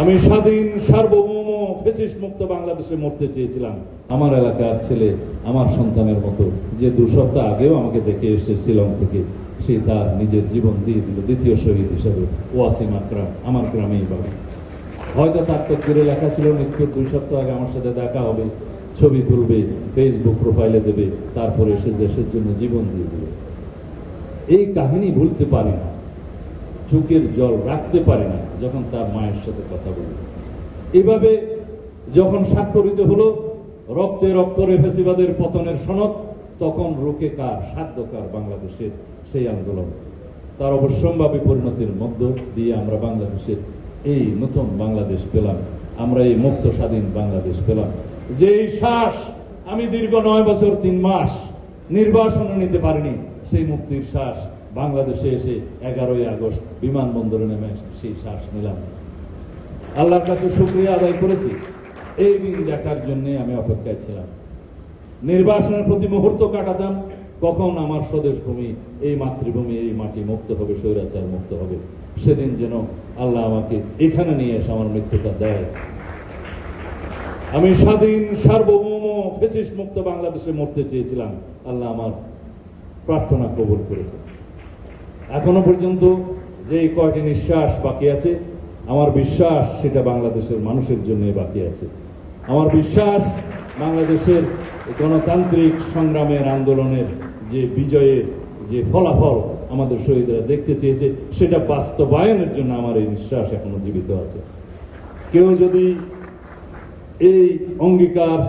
আমি স্বাধীন সার্বভৌম ফ্যাসিস্ট মুক্ত বাংলাদেশে মরতে চেয়েছিলাম। আমার এলাকার ছেলে আমার সন্তানের মতো, যে 2 সপ্তাহ আগেও আমাকে দেখে এসে শিলং থেকে, সে তার নিজের জীবন দিয়ে দিল দ্বিতীয় শহীদ হিসেবে। ওয়াসিম আকরাম আমার গ্রামেই বাড়ি। হয়তো তার তকদিরে লেখা ছিল মৃত্যুর 2 সপ্তাহ আগে আমার সাথে দেখা হবে, ছবি তুলবে, ফেসবুক প্রোফাইলে দেবে, তারপরে এসে দেশের জন্য জীবন দিয়ে দেবে। এই কাহিনী ভুলতে পারি না, চোখের জল রাখতে পারি না যখন তার মায়ের সাথে কথা বলি। এভাবে যখন স্বাক্ষরিত হলো রক্তের অক্ষরে ফ্যাসিবাদের পতনের সনদ, তখন রুখে কার সাধ্য কার বাংলাদেশের সেই আন্দোলন। তার অবশ্যম্ভাবী পরিণতির মধ্য দিয়ে আমরা বাংলাদেশের এই নতুন বাংলাদেশ পেলাম, আমরা এই মুক্ত স্বাধীন বাংলাদেশ পেলাম। যেই শ্বাস আমি দীর্ঘ 9 বছর 3 মাস নির্বাসনে নিতে পারিনি, সেই মুক্তির শ্বাস বাংলাদেশে এসে 11ই আগস্ট বিমানবন্দরে নেমে সেই শ্বাস নিলাম। আল্লাহর কাছে শুকরিয়া আদায় করেছি। এই দিন দেখার জন্য আমি অপেক্ষায় ছিলাম। নির্বাসনের প্রতি মুহূর্ত কাটাতাম, কখন আমার স্বদেশ ভূমি, এই মাতৃভূমি, এই মাটি মুক্ত হবে, স্বৈরাচার মুক্ত হবে। সেদিন যেন আল্লাহ আমাকে এখানে নিয়ে এসে আমার মৃত্যুটা দেয়। আমি স্বাধীন সার্বভৌম ফ্যাসিস্ট মুক্ত বাংলাদেশে মরতে চেয়েছিলাম। আল্লাহ আমার প্রার্থনা কবুল করেছে। এখনো পর্যন্ত যে কয়টি নিঃশ্বাস বাকি আছে, আমার বিশ্বাস সেটা বাংলাদেশের মানুষের জন্য বাকি আছে। আমার বিশ্বাস বাংলাদেশের গণতান্ত্রিক সংগ্রামের আন্দোলনের যে বিজয়ের যে ফলাফল আমাদের শহীদরা দেখতে চেয়েছে, সেটা বাস্তবায়নের জন্য আমার এই নিঃশ্বাস এখনো জীবিত আছে। কেউ যদি এই অঙ্গীকার,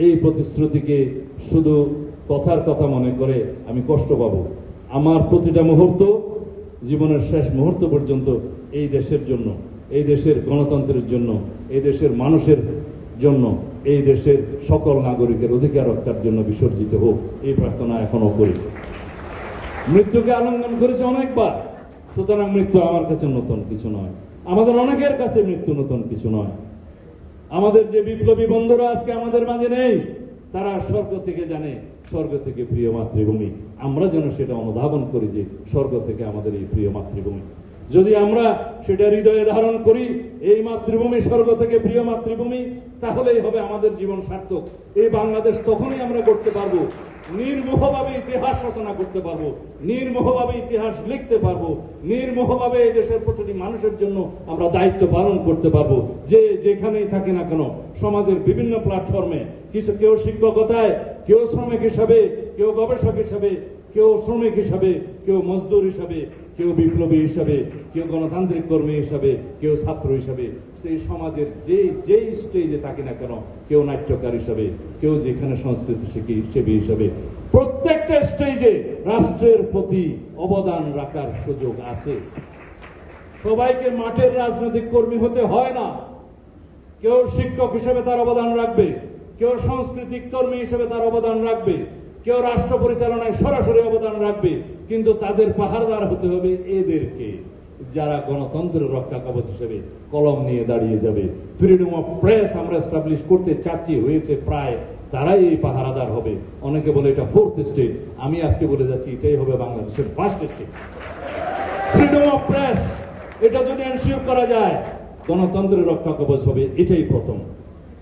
এই প্রতিশ্রুতিকে শুধু কথার কথা মনে করে, আমি কষ্ট পাবো। আমার প্রতিটা মুহূর্ত, জীবনের শেষ মুহূর্ত পর্যন্ত এই দেশের জন্য, এই দেশের গণতন্ত্রের জন্য, এই দেশের মানুষের জন্য, এই দেশের সকল নাগরিকের অধিকার রক্ষার জন্য বিসর্জিত হোক, এই প্রার্থনা এখনো করি। মৃত্যুকে আলিঙ্গন করেছে অনেকবার, সুতরাং মৃত্যু আমার কাছে নতুন কিছু নয়, আমাদের অনেকের কাছে মৃত্যু নতুন কিছু নয়। আমাদের যে বিপ্লবী বন্ধুরা আজকে আমাদের মাঝে নেই, তারা স্বর্গ থেকে জানে, স্বর্গ থেকে প্রিয় মাতৃভূমি। আমরা যেন সেটা অনুধাবন করি যে স্বর্গ থেকে আমাদের এই প্রিয় মাতৃভূমি। যদি আমরা সেটা হৃদয়ে ধারণ করি, এই মাতৃভূমি স্বর্গ থেকে প্রিয় মাতৃভূমি, তাহলেই হবে আমাদের জীবন সার্থক। এই বাংলাদেশ তখনই আমরা করতে পারবো, নির্মোহভাবে ইতিহাস রচনা করতে পারবো, নির্মোহভাবে ইতিহাস লিখতে পারবো, নির্মোহভাবে এই দেশের প্রতিটি মানুষের জন্য আমরা দায়িত্ব পালন করতে পারবো। যে যেখানেই থাকি না কেন, সমাজের বিভিন্ন প্ল্যাটফর্মে, কেউ শিক্ষকতায়, কেউ শ্রমিক হিসাবে, কেউ গবেষক হিসাবে, কেউ শ্রমিক হিসাবে, কেউ মজদুর হিসাবে, কেউ বিপ্লবী হিসাবে, কেউ গণতান্ত্রিক কর্মী হিসাবে, কেউ ছাত্র হিসাবে, সেই সমাজের যেই স্টেজে থাকি না কেন, কেউ নাট্যকার হিসাবে, কেউ যেখানে সংস্কৃতি সেবী হিসাবে, প্রত্যেকটা স্টেজে রাষ্ট্রের প্রতি অবদান রাখার সুযোগ আছে। সবাইকে মাঠের রাজনৈতিক কর্মী হতে হয় না। কেউ শিক্ষক হিসেবে তার অবদান রাখবে, কেউ সাংস্কৃতিক কর্মী হিসেবে তার অবদান রাখবে, কেউ রাষ্ট্র পরিচালনায় সরাসরি অবদান রাখবে, কিন্তু তাদের পাহারাদার হতে হবে এদেরকে, যারা গণতন্ত্রের রক্ষা কবচ হিসেবে কলম নিয়ে দাঁড়িয়ে যাবে। ফ্রিডম অফ প্রেস আমরা এস্টাবলিশ করতে চাচ্ছি, হয়েছে প্রায়, তারাই এই পাহারাদার হবে। অনেকে বলে এটা 4th স্টেট, আমি আজকে বলে যাচ্ছি এটাই হবে বাংলাদেশের 1st state. Freedom of press, এটা যদি এনশিওর করা যায়, গণতন্ত্রের রক্ষা কবচ হবে এটাই প্রথম।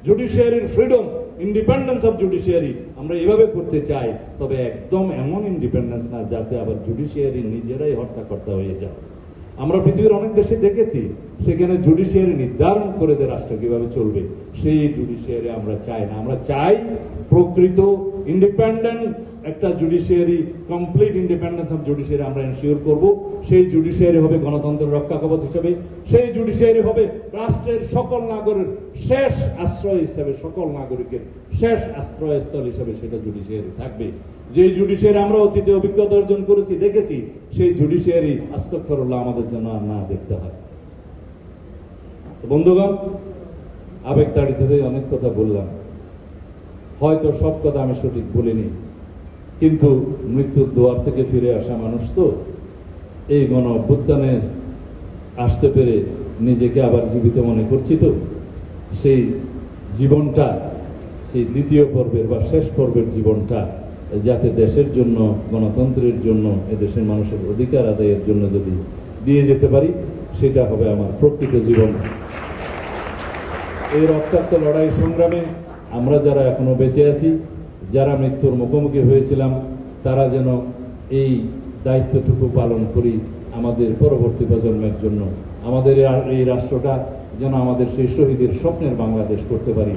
জুডিশিয়ারির ফ্রিডম, ইন্ডিপেন্ডেন্স অফ জুডিশিয়ারি আমরা এভাবে করতে চাই, তবে একদম এমন ইন্ডিপেন্ডেন্স না যাতে আবার জুডিশিয়ারি নিজেরাই হর্তাকর্তা হয়ে যায়। আমরা পৃথিবীর অনেক দেশে দেখেছি, সেখানে জুডিশিয়ারি নির্ধারণ করে দেয় রাষ্ট্র কিভাবে চলবে। সেই জুডিশিয়ারি আমরা চাই না। আমরা চাই প্রকৃত ইন্ডিপেন্ডেন্ট একটা judiciary, complete independence of judiciary আমরা এনশিওর করব। সেই জুডিশিয়ারি হবে গণতন্ত্রের রক্ষা কবচ হিসেবে, সেই জুডিশিয়ারি হবে রাষ্ট্রের সকল নাগরিকের শেষ আশ্রয় হিসেবে, সকল নাগরিকের শেষ আশ্রয়স্থল হিসেবে সেটা জুডিশিয়ারি থাকবে। যে জুডিশিয়ারি আমরা অতীতে অভিজ্ঞতা অর্জন করেছি, দেখেছি, সেই জুডিশিয়ারি আস্তাগফিরুল্লাহ আমাদের জন্য আর না দেখতে হয়। বন্ধুগণ, আবেগতাড়িত হয়ে অনেক কথা বললাম, হয়তো সব কথা আমি সঠিক বলিনি, কিন্তু মৃত্যুর দুয়ার থেকে ফিরে আসা মানুষ তো, এই গণ অভ্যুত্থানের আসতে পেরে নিজেকে আবার জীবিত মনে করছি তো, সেই জীবনটা, সেই দ্বিতীয় পর্বের বা শেষ পর্বের জীবনটা যাতে দেশের জন্য, গণতন্ত্রের জন্য, এদেশের মানুষের অধিকার আদায়ের জন্য যদি দিয়ে যেতে পারি, সেটা হবে আমার প্রকৃত জীবন। এই রক্তাক্ত লড়াই সংগ্রামে আমরা যারা এখনো বেঁচে আছি, যারা মৃত্যুর মুখোমুখি হয়েছিলাম, তারা যেন এই দায়িত্বটুকু পালন করি আমাদের পরবর্তী প্রজন্মের জন্য। আমাদের এই রাষ্ট্রটা যেন আমাদের সেই শহীদের স্বপ্নের বাংলাদেশ করতে পারি।